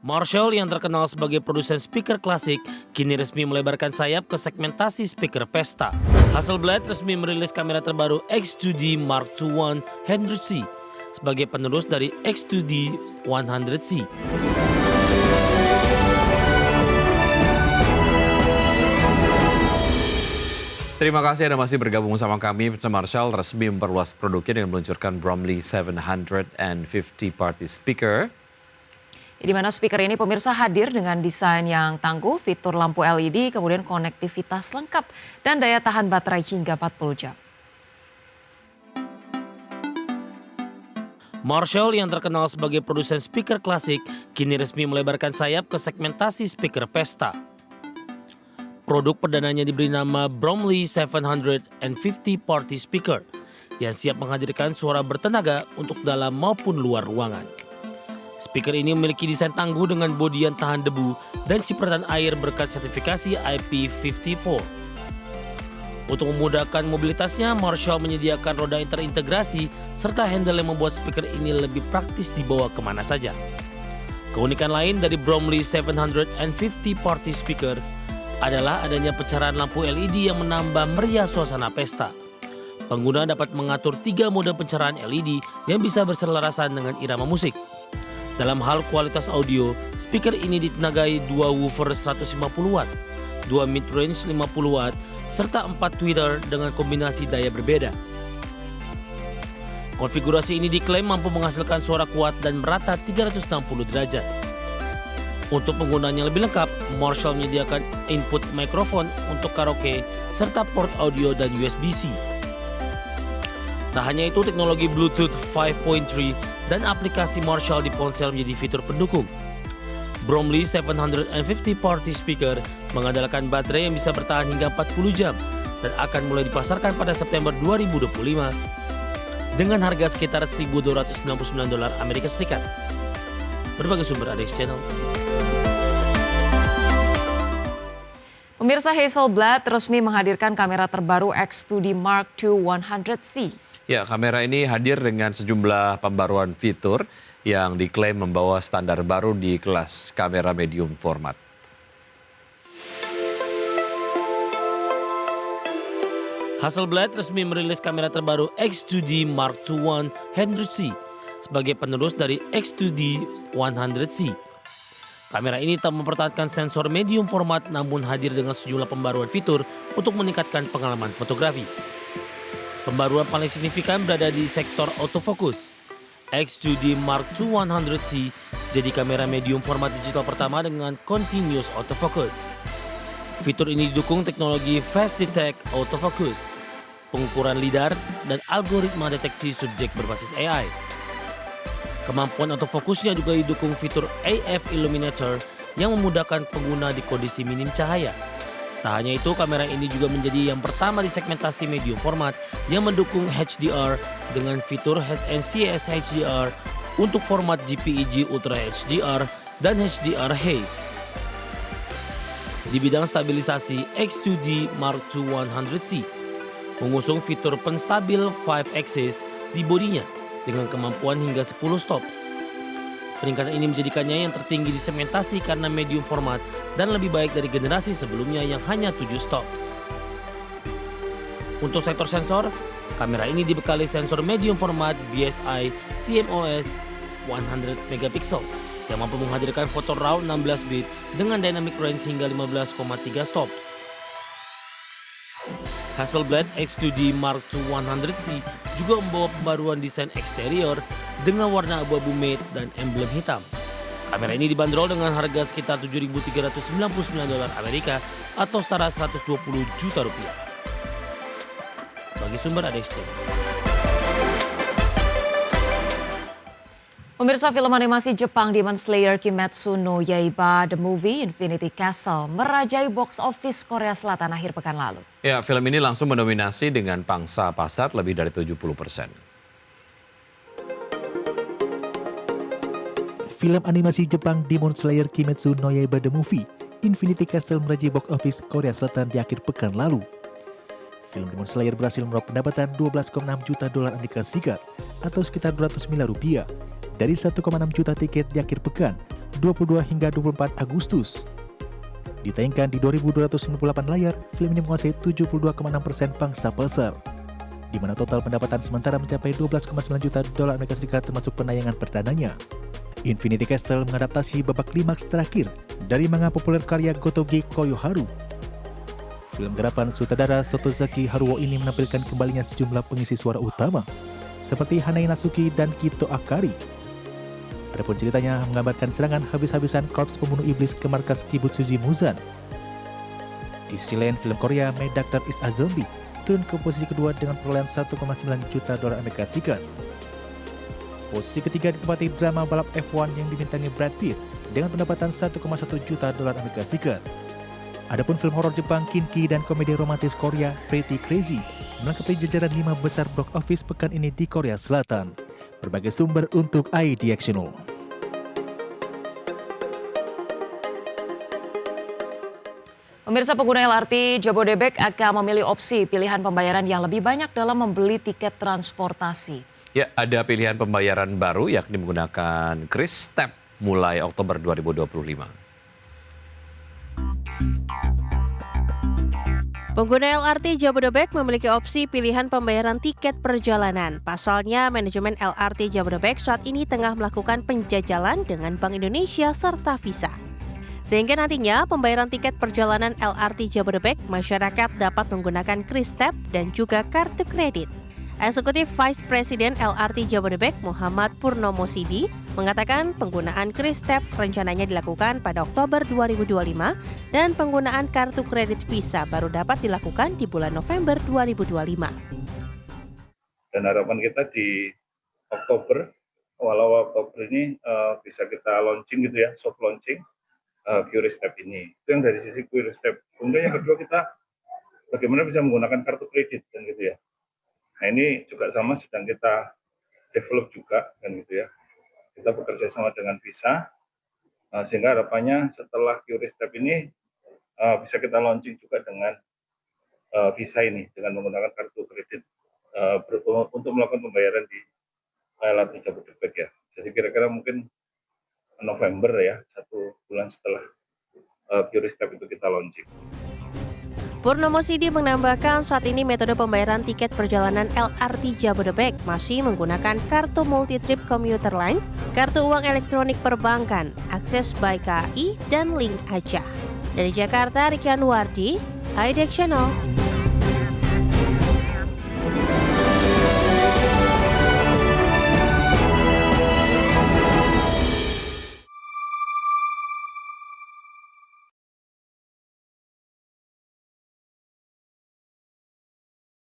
Marshall yang terkenal sebagai produsen speaker klasik kini resmi melebarkan sayap ke segmentasi speaker pesta. Hasselblad resmi merilis kamera terbaru X2D Mark II 100C sebagai penerus dari X2D 100C. Terima kasih Anda masih bergabung sama kami. Marshall resmi memperluas produknya dengan meluncurkan Bromley 750 party speaker. Di mana speaker ini pemirsa hadir dengan desain yang tangguh, fitur lampu LED, kemudian konektivitas lengkap dan daya tahan baterai hingga 40 jam. Marshall yang terkenal sebagai produsen speaker klasik kini resmi melebarkan sayap ke segmentasi speaker pesta. Produk perdananya diberi nama Bromley 750 party speaker yang siap menghadirkan suara bertenaga untuk dalam maupun luar ruangan. Speaker ini memiliki desain tangguh dengan bodi yang tahan debu dan cipratan air berkat sertifikasi IP54. Untuk memudahkan mobilitasnya, Marshall menyediakan roda yang terintegrasi serta handle yang membuat speaker ini lebih praktis dibawa kemana saja. Keunikan lain dari Bromley 750 party speaker adalah adanya pencerahan lampu LED yang menambah meriah suasana pesta. Pengguna dapat mengatur 3 mode pencerahan LED yang bisa berselarasan dengan irama musik. Dalam hal kualitas audio, speaker ini ditenagai 2 woofer 150 watt, 2 mid-range 50 watt, serta 4 tweeter dengan kombinasi daya berbeda. Konfigurasi ini diklaim mampu menghasilkan suara kuat dan merata 360 derajat. Untuk penggunaan yang lebih lengkap, Marshall menyediakan input mikrofon untuk karaoke serta port audio dan USB-C. Tak hanya itu, teknologi Bluetooth 5.3 dan aplikasi Marshall di ponsel menjadi fitur pendukung. Bromley 750 party speaker mengandalkan baterai yang bisa bertahan hingga 40 jam dan akan mulai dipasarkan pada September 2025 dengan harga sekitar $1.299 Amerika Serikat. Berbagai sumber ada di channel. Pemirsa, Hasselblad resmi menghadirkan kamera terbaru X2D Mark II 100C. Ya, kamera ini hadir dengan sejumlah pembaruan fitur yang diklaim membawa standar baru di kelas kamera medium format. Hasselblad resmi merilis kamera terbaru X2D Mark II 100C sebagai penerus dari X2D 100C. Kamera ini tak mempertahankan sensor medium format namun hadir dengan sejumlah pembaruan fitur untuk meningkatkan pengalaman fotografi. Pembaruan paling signifikan berada di sektor autofocus. X2D Mark II 100C jadi kamera medium format digital pertama dengan continuous autofocus. Fitur ini didukung teknologi Fast Detect Autofocus, pengukuran lidar, dan algoritma deteksi subjek berbasis AI. Kemampuan autofokusnya juga didukung fitur AF Illuminator yang memudahkan pengguna di kondisi minim cahaya. Tak hanya itu, kamera ini juga menjadi yang pertama di segmentasi medium format yang mendukung HDR dengan fitur NCS HDR untuk format JPEG Ultra HDR dan HDR High. Di bidang stabilisasi, X2D Mark II 100C mengusung fitur penstabil 5-axis di bodinya dengan kemampuan hingga 10 stops. Peningkatan ini menjadikannya yang tertinggi di segmentasi karena medium format dan lebih baik dari generasi sebelumnya yang hanya 7 stops. Untuk sektor sensor, kamera ini dibekali sensor medium format BSI CMOS 100 megapiksel yang mampu menghadirkan foto RAW 16 bit dengan dynamic range hingga 15,3 stops. Hasselblad X2D Mark II 100C juga membawa pembaruan desain eksterior dengan warna abu-abu matte dan emblem hitam. Kamera ini dibanderol dengan harga sekitar $7.399 Amerika atau setara 120 juta rupiah. Bagi sumber ada Pemirsa, film animasi Jepang Demon Slayer Kimetsu no Yaiba The Movie Infinity Castle merajai box office Korea Selatan akhir pekan lalu. Ya, film ini langsung mendominasi dengan pangsa pasar lebih dari 70%. Film animasi Jepang Demon Slayer Kimetsu no Yaiba The Movie Infinity Castle merajai box office Korea Selatan di akhir pekan lalu. Film Demon Slayer berhasil meraup pendapatan $12,6 juta Amerika Serikat atau sekitar 200 miliar rupiah dari 1,6 juta tiket di akhir pekan 22 hingga 24 Agustus. Ditayangkan di 2.298 layar, film ini menguasai 72,6% pangsa pasar, di mana total pendapatan sementara mencapai 12,9 juta dolar Amerika Serikat termasuk penayangan perdananya. Infinity Castle mengadaptasi babak klimaks terakhir dari manga populer karya Gotoge Koyoharu. Film garapan sutradara Sotozaki Haruo ini menampilkan kembalinya sejumlah pengisi suara utama, seperti Hanae Natsuki dan Kito Akari. Adapun ceritanya menggambarkan serangan habis-habisan korps pembunuh iblis ke markas Kibutsuji Muzan. Di sisi lain, film Korea My Doctor is a Zombie turun ke posisi kedua dengan perolehan 1,9 juta dolar Amerika Serikat. Posisi ketiga ditempati drama balap F1 yang dibintangi Brad Pitt dengan pendapatan 1,1 juta dolar Amerika Serikat. Adapun film horor Jepang Kinki dan komedi romantis Korea Pretty Crazy melengkapi jajaran 5 besar box office pekan ini di Korea Selatan. Berbagai sumber untuk IDXNO. Pemirsa, pengguna LRT Jabodebek akan memilih opsi pilihan pembayaran yang lebih banyak dalam membeli tiket transportasi. Ya, ada pilihan pembayaran baru yakni menggunakan kris Step mulai Oktober 2025. Pengguna LRT Jabodebek memiliki opsi pilihan pembayaran tiket perjalanan. Pasalnya, manajemen LRT Jabodebek saat ini tengah melakukan penjajalan dengan Bank Indonesia serta Visa. Sehingga nantinya pembayaran tiket perjalanan LRT Jabodebek, masyarakat dapat menggunakan kris Step dan juga kartu kredit. Eksekutif Vice President LRT Jabodebek Muhammad Purnomo Sidi mengatakan penggunaan kris Step rencananya dilakukan pada Oktober 2025 dan penggunaan kartu kredit Visa baru dapat dilakukan di bulan November 2025. Dan harapan kita di Oktober, awal Oktober ini bisa kita launching gitu ya, soft launching QRIS Step ini. Itu yang dari sisi QRIS Step. Kemudian yang kedua kita bagaimana bisa menggunakan kartu kredit dan gitu ya. Nah ini juga sama sedang kita develop juga kan gitu ya. Kita bekerja sama dengan Visa sehingga harapannya setelah QRIS Step ini bisa kita launching juga dengan Visa ini dengan menggunakan kartu kredit untuk melakukan pembayaran di LRT Jabodebek ya. Jadi kira-kira mungkin November ya, 1 bulan setelah QRIS Step itu kita launching. Purnomo Sidi menambahkan saat ini metode pembayaran tiket perjalanan LRT Jabodebek masih menggunakan kartu multi-trip komuter line, kartu uang elektronik perbankan, akses by KAI, dan link aja. Dari Jakarta, Riki Anwardi, IDX Channel.